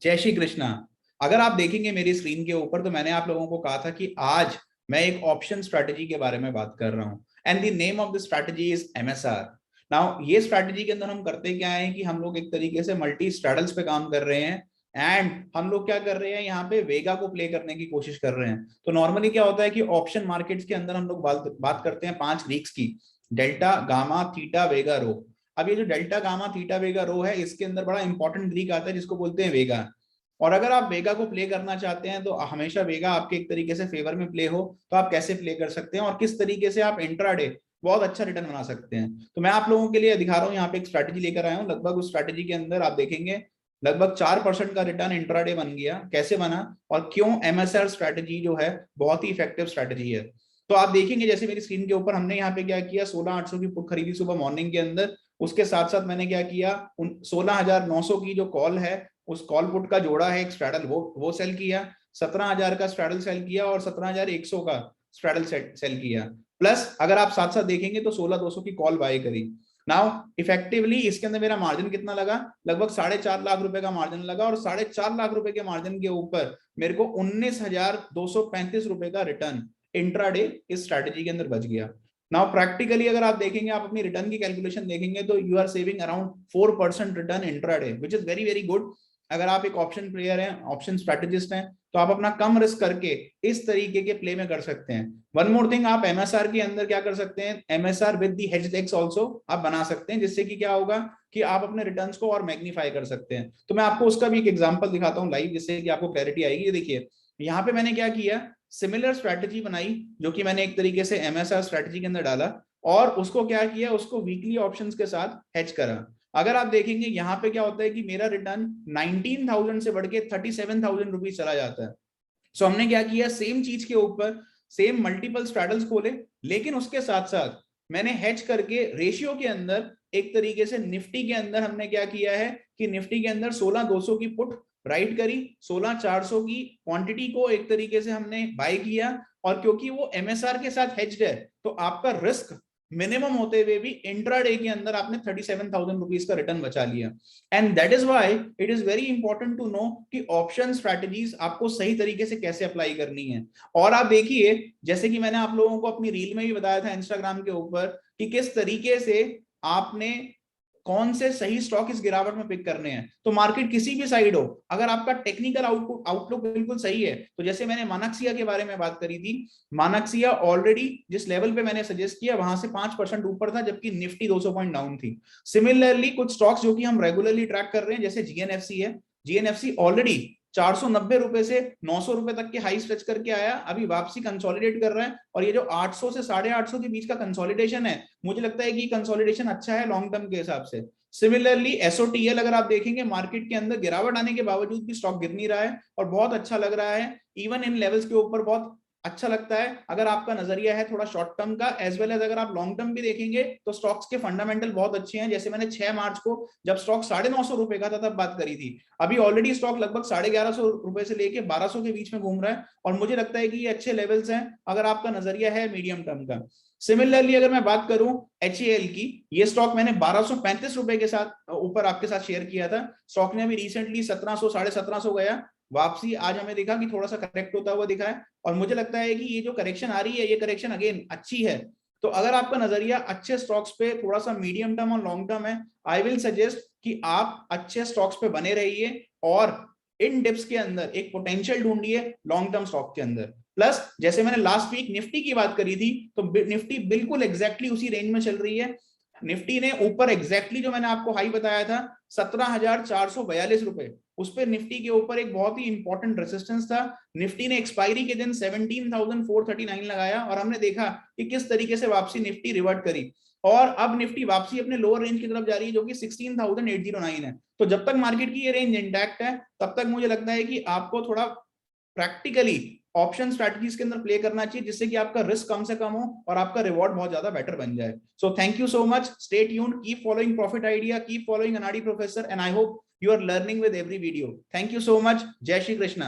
जय श्री कृष्णा। अगर आप देखेंगे मेरी स्क्रीन के ऊपर तो मैंने आप लोगों को कहा था कि आज मैं एक ऑप्शन स्ट्रैटेजी के बारे में बात कर रहा हूं and the name of the strategy is MSR. Now ये स्ट्रैटेजी के अंदर हम करते क्या है कि हम लोग एक तरीके से मल्टी स्ट्रैडल्स पे काम कर रहे हैं एंड हम लोग क्या कर रहे हैं यहाँ पे वेगा को प्ले करने की कोशिश कर रहे हैं। तो नॉर्मली क्या होता है कि ऑप्शन मार्केट्स के अंदर हम लोग बात करते हैं 5 ग्रीक्स की, डेल्टा गामा थीटा वेगा रो। अब ये जो डेल्टा गामा थीटा वेगा रो है इसके अंदर बड़ा इंपॉर्टेंट ग्रीक आता है जिसको बोलते हैं वेगा। और अगर आप वेगा को प्ले करना चाहते हैं तो हमेशा वेगा आपके एक तरीके से फेवर में प्ले हो तो आप कैसे प्ले कर सकते हैं और किस तरीके से आप इंट्राडे बहुत अच्छा रिटर्न बना सकते हैं। तो मैं आप लोगों के लिए दिखा रहा हूं, यहाँ पे एक स्ट्रैटेजी लेकर आया हूं। लगभग उस स्ट्रैटेजी के अंदर आप देखेंगे लगभग 4% का रिटर्न इंट्राडे बन गया। कैसे बना और क्यों एमएसआर स्ट्रैटेजी जो है बहुत ही इफेक्टिव स्ट्रैटेजी है। तो आप देखेंगे जैसे मेरी स्क्रीन के ऊपर हमने यहाँ पे क्या किया, 16,800 की पुट खरीदी सुबह मॉर्निंग के अंदर। उसके साथ साथ मैंने क्या किया, 16,900 की जो कॉल है उस कॉल पुट का जोड़ा है एक स्ट्रैडल, वो सेल किया। 17,000 का स्ट्रैडल सेल किया और 17,100 का स्ट्रैडल सेल किया। प्लस अगर आप साथ साथ देखेंगे तो 16,200 की कॉल बाय करी। नाउ इफेक्टिवली इसके अंदर मेरा मार्जिन कितना लगा, लगभग 4.5 लाख रुपए का मार्जिन लगा और 4.5 लाख रुपए के मार्जिन के ऊपर मेरे को 19,235 रुपए का रिटर्न इंट्राडे इस स्ट्रैटेजी के अंदर बच गया। नाउ प्रैक्टिकली अगर आप देखेंगे, आप अपनी रिटर्न की कैलकुलेशन देखेंगे तो you are saving around 4% return intraday, which is very very good. अगर आप एक ऑप्शन प्लेयर हैं, ऑप्शन स्ट्रेटेजिस्ट हैं, तो आप अपना कम रिस्क करके इस तरीके के प्ले में कर सकते हैं। वन मोर थिंग, आप एमएसआर के अंदर क्या कर सकते हैं, MSR with the hedge legs also आप बना सकते हैं, जिससे कि क्या होगा कि आप अपने रिटर्न्स को और मैग्नीफाई कर सकते हैं। तो मैं आपको उसका भी एक एग्जांपल दिखाता हूं लाइव, जिससे कि आपको क्लैरिटी आएगी। ये देखिए यहाँ पे मैंने क्या किया, सिमिलर स्ट्रैटेजी बनाई जो कि मैंने एक तरीके से एमएसआर स्ट्रैटेजी के अंदर डाला और उसको क्या किया, उसको वीकली ऑप्शंस के साथ हेज करा। अगर आप देखेंगे यहाँ पे क्या होता है कि मेरा रिटर्न 19,000 से बढ़ के 37,000 रुपीज चला जाता है। सो हमने क्या किया, सेम चीज के ऊपर सेम मल्टीपल स्ट्रैडल्स खोले, लेकिन उसके साथ साथ मैंने हेज करके रेशियो के अंदर एक तरीके से निफ्टी के अंदर हमने क्या किया है कि निफ्टी के अंदर 16,200 की पुट राइट करी, 16,400 की क्वांटिटी को एक तरीके से हमने बाय किया। और क्योंकि वो एमएसआर के साथ हेज्ड है तो आपका रिस्क मिनिमम होते हुए भी इंट्राडे के अंदर आपने 37,000 रुपीज का रिटर्न बचा लिया। And that is why it is very important to know कि ऑप्शन स्ट्रैटेजीज आपको सही तरीके से कैसे अप्लाई करनी है। और आप देखिए जैसे कि मैंने आप लोगों को अपनी रील में भी बताया था इंस्टाग्राम के ऊपर कि किस तरीके से आपने कौन से सही स्टॉक इस गिरावट में पिक करने हैं। तो मार्केट किसी भी साइड हो, अगर आपका टेक्निकल आउटलुक बिल्कुल सही है, तो जैसे मैंने मानक्सिया के बारे में बात करी थी, मानक्सिया ऑलरेडी जिस लेवल पे मैंने सजेस्ट किया वहां से 5% ऊपर था, जबकि निफ्टी 200 पॉइंट डाउन थी। सिमिलरली कुछ स्टॉक्स जो कि हम रेगुलरली ट्रैक कर रहे हैं, जैसे जीएनएफसी है, जीएनएफसी ऑलरेडी 490 रुपए से 900 रुपए तक के हाई स्ट्रेच करके आया, अभी वापसी कंसोलिडेट कर रहा है। और ये जो 800 से 850 के बीच का कंसोलिडेशन है, मुझे लगता है कि कंसोलिडेशन अच्छा है लॉन्ग टर्म के हिसाब से। सिमिलरली एसओटीएल अगर आप देखेंगे, मार्केट के अंदर गिरावट आने के बावजूद भी स्टॉक गिर नहीं रहा है और बहुत अच्छा लग रहा है, इवन इन लेवल्स के ऊपर बहुत अच्छा लगता है। अगर आपका नजरिया है थोड़ा शॉर्ट टर्म का एज वेल एज अगर आप लॉन्ग टर्म भी देखेंगे तो स्टॉक्स के फंडामेंटल बहुत अच्छे हैं। जैसे मैंने 6 मार्च को जब स्टॉक 950 रुपए का था तब बात करी थी, अभी ऑलरेडी स्टॉक लगभग 1150 रुपए से लेके 1200 के बीच में घूम रहा है और मुझे लगता है कि ये अच्छे लेवल्स हैं अगर आपका नजरिया है मीडियम टर्म का। सिमिलरली अगर मैं बात करूं एचएएल की, ये स्टॉक मैंने 1235 रुपए के साथ ऊपर आपके साथ शेयर किया था। स्टॉक ने अभी रिसेंटली 1700 1750 गया, वापसी आज हमें दिखा कि थोड़ा सा करेक्ट होता हुआ दिखा है और मुझे लगता है कि ये जो करेक्शन आ रही है ये करेक्शन अगेन अच्छी है। तो अगर आपका नजरिया अच्छे स्टॉक्स पे थोड़ा सा मीडियम टर्म और लॉन्ग टर्म है, आई विल सजेस्ट कि आप अच्छे स्टॉक्स पे बने रहिए और इन डिप्स के अंदर एक पोटेंशियल ढूंढिए लॉन्ग टर्म स्टॉक के अंदर। प्लस जैसे मैंने लास्ट वीक निफ्टी की बात करी थी, तो निफ्टी बिल्कुल एग्जैक्टली उसी रेंज में चल रही है। निफ्टी ने ऊपर एग्जैक्टली जो मैंने आपको हाई बताया था 17,442 रुपए, उस पर निफ्टी के ऊपर एक बहुत ही इंपॉर्टेंट रेजिस्टेंस था। निफ्टी ने एक्सपायरी के दिन 17,439 लगाया और हमने देखा कि किस तरीके से वापसी निफ्टी रिवर्ट करी और अब निफ्टी वापसी अपने लोअर रेंज की तरफ जा रही है जो कि 16,809 है। तो जब तक मार्केट की ये रेंज इंटैक्ट है तब तक मुझे लगता है कि आपको थोड़ा प्रैक्टिकली ऑप्शन स्ट्रैटेजीज के अंदर प्ले करना चाहिए, जिससे कि आपका रिस्क कम से कम हो और आपका रिवॉर्ड बहुत ज्यादा बेटर बन जाए। So thank you so much, stay tuned, keep following profit idea, keep following Anari professor, and I hope you are learning with every video. Thank you so much. Jai Shri Krishna.